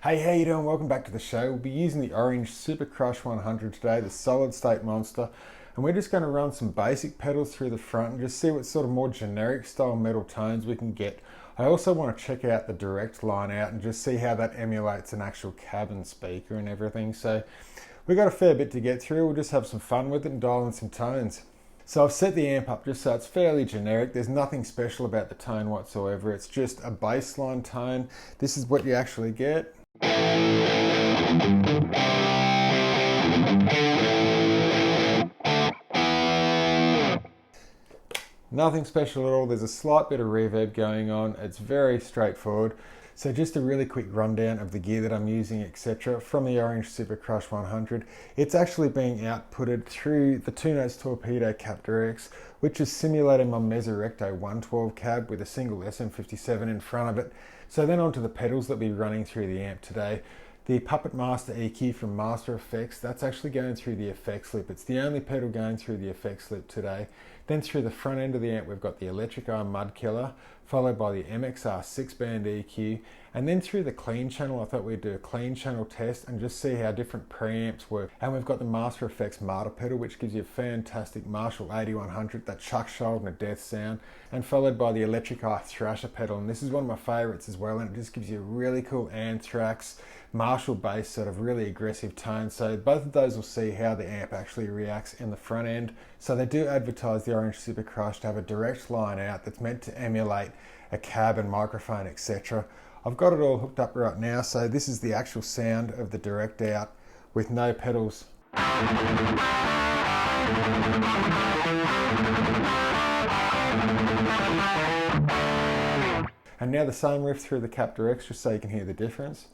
Hey, how you doing? Welcome back to the show. We'll be using the orange Super Crush 100 today, the solid state monster, and we're just going to run some basic pedals through the front and just see what sort of more generic style metal tones we can get. I also want to check out the direct line out and just see how that emulates an actual cabin speaker and everything. So we've got a fair bit to get through. We'll just have some fun with it and dial in some tones. So I've set the amp up just so it's fairly generic. There's nothing special about the tone whatsoever. It's just a baseline tone. This is what you actually get. Nothing special at all. There's a slight bit of reverb going on. It's very straightforward. So just a really quick rundown of the gear that I'm using, etc. from the orange Super Crush 100. It's actually being outputted through the 2-notes Torpedo Captor X, which is simulating my Mesorecto 112 cab with a single SM57 in front of it. So then onto the pedals that we'll be running through the amp today. The Puppet Master EQ from Master Effects, that's actually going through the effects loop. It's the only pedal going through the effects loop today. Then through the front end of the amp, we've got the Electric Eye Mud Killer, followed by the MXR 6-band EQ. And then through the clean channel, I thought we'd do a clean channel test and just see how different preamps work. And we've got the Master Effects Martyr pedal, which gives you a fantastic Marshall 8100, that chuck shoulder and a death sound, and followed by the Electric Eye Thrasher pedal. And this is one of my favorites as well, and it just gives you a really cool Anthrax, Marshall bass, sort of really aggressive tone. So both of those will see how the amp actually reacts in the front end. So they do advertise the orange Super Crush to have a direct line out that's meant to emulate a cab and microphone, etc. I've got it all hooked up right now, so this is the actual sound of the direct out with no pedals. And now the same riff through the Captor X, just so you can hear the difference.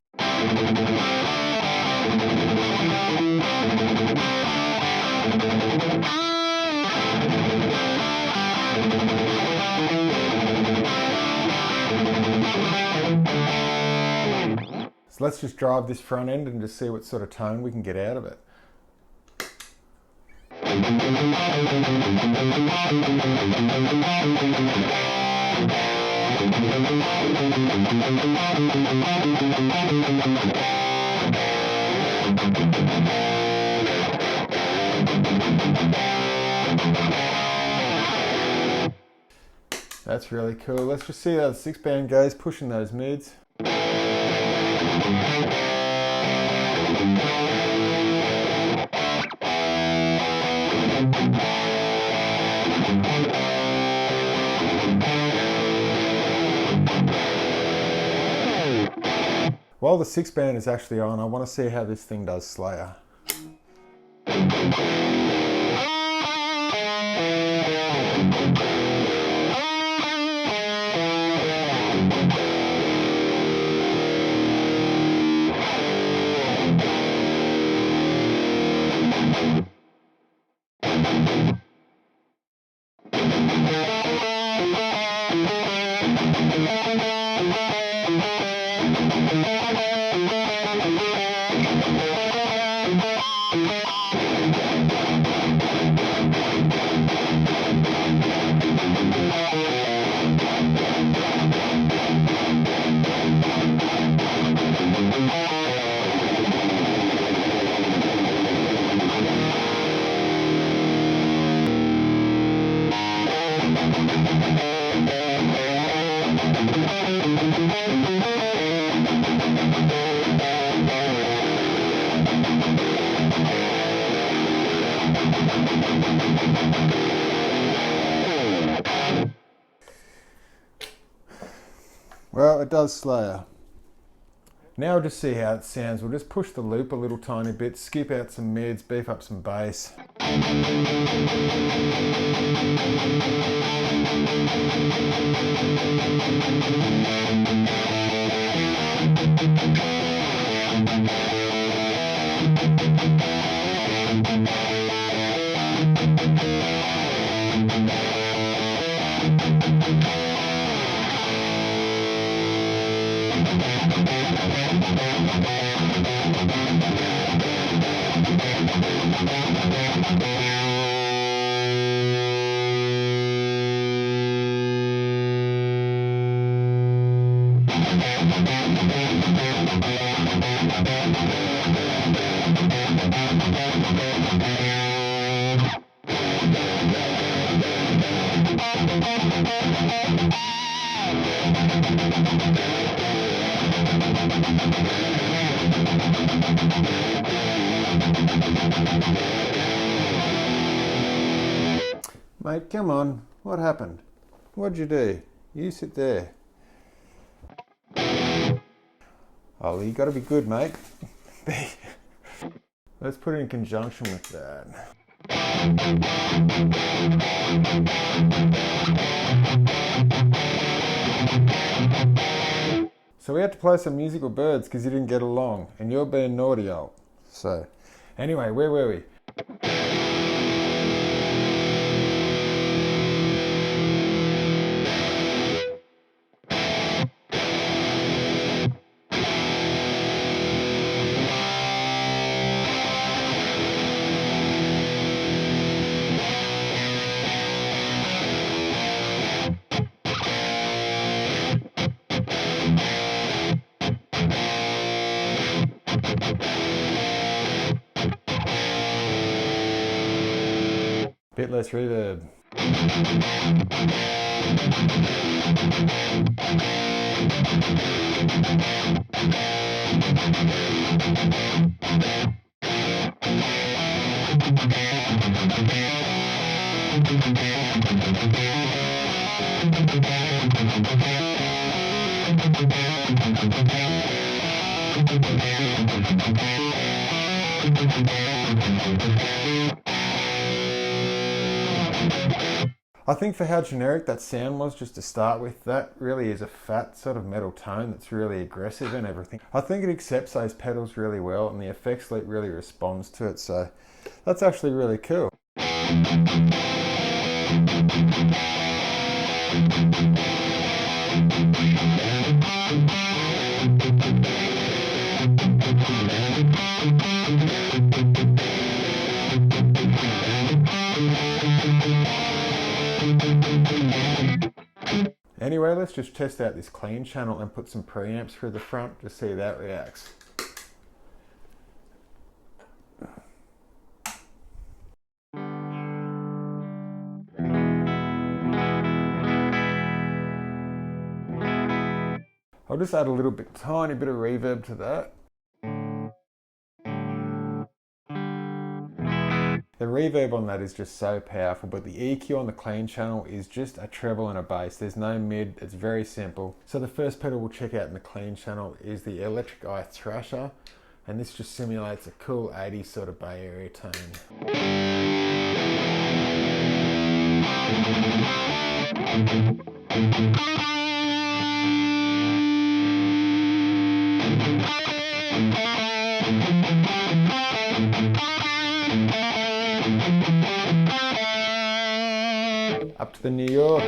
So let's just drive this front end and just see what sort of tone we can get out of it. That's really cool. Let's just see how the 6-band goes, pushing those mids. While the 6-band is actually on, I want to see how this thing does Slayer. Well, it does Slayer. Now we'll just see how it sounds. We'll just push the loop a little tiny bit, skip out some mids, beef up some bass. Mate, come on. What happened? What'd you do? You sit there. Ollie, you gotta be good, mate. Let's put it in conjunction with that. So we had to play some musical birds because you didn't get along, and you're being naughty, old. So, anyway, where were we? Bit less reverb. I think for how generic that sound was just to start with, that really is a fat sort of metal tone that's really aggressive and everything. I think it accepts those pedals really well and the effects loop really responds to it, so that's actually really cool. Anyway, let's just test out this clean channel and put some preamps through the front to see how that reacts. I'll just add a little bit, tiny bit of reverb to that. The reverb on that is just so powerful, but the EQ on the clean channel is just a treble and a bass. There's no mid, it's very simple. So the first pedal we'll check out in the clean channel is the Electric Eye Thrasher, and this just simulates a cool 80s sort of Bay Area tone. Up to the New York.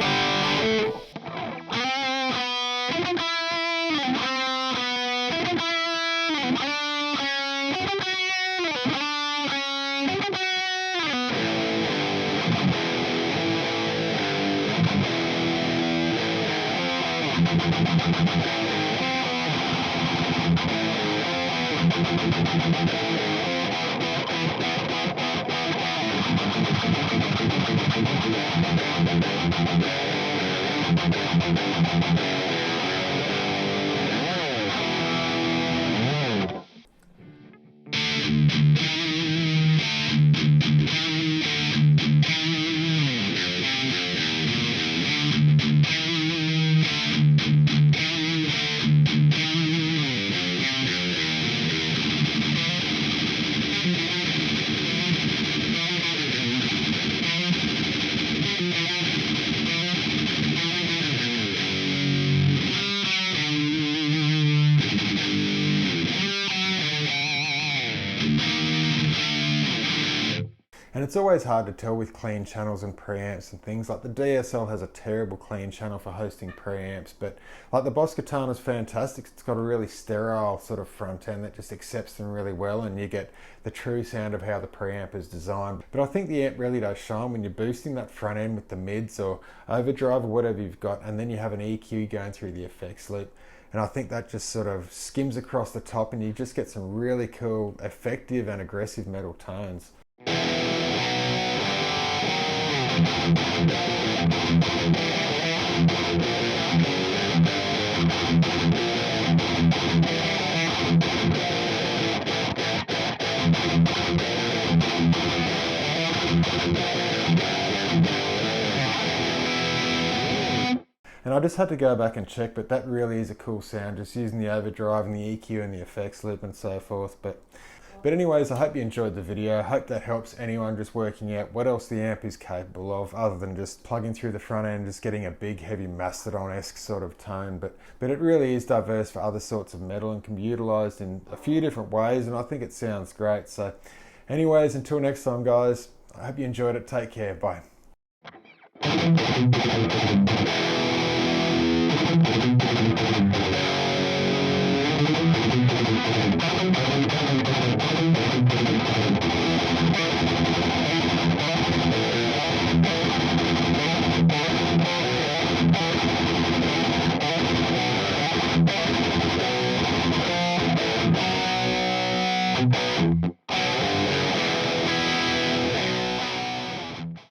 it's always hard to tell with clean channels and preamps and things. Like the DSL has a terrible clean channel for hosting preamps, but like the Boss Katana is fantastic. It's got a really sterile sort of front end that just accepts them really well, and you get the true sound of how the preamp is designed. But I think the amp really does shine when you're boosting that front end with the mids or overdrive or whatever you've got, and then you have an EQ going through the effects loop. And I think that just sort of skims across the top and you just get some really cool, effective and aggressive metal tones. And I just had to go back and check, but that really is a cool sound, just using the overdrive and the EQ and the effects loop and so forth. But anyways, I hope you enjoyed the video. I hope that helps anyone just working out what else the amp is capable of, other than just plugging through the front end, just getting a big, heavy Mastodon-esque sort of tone. But it really is diverse for other sorts of metal and can be utilized in a few different ways, and I think it sounds great. So anyways, until next time, guys, I hope you enjoyed it. Take care. Bye.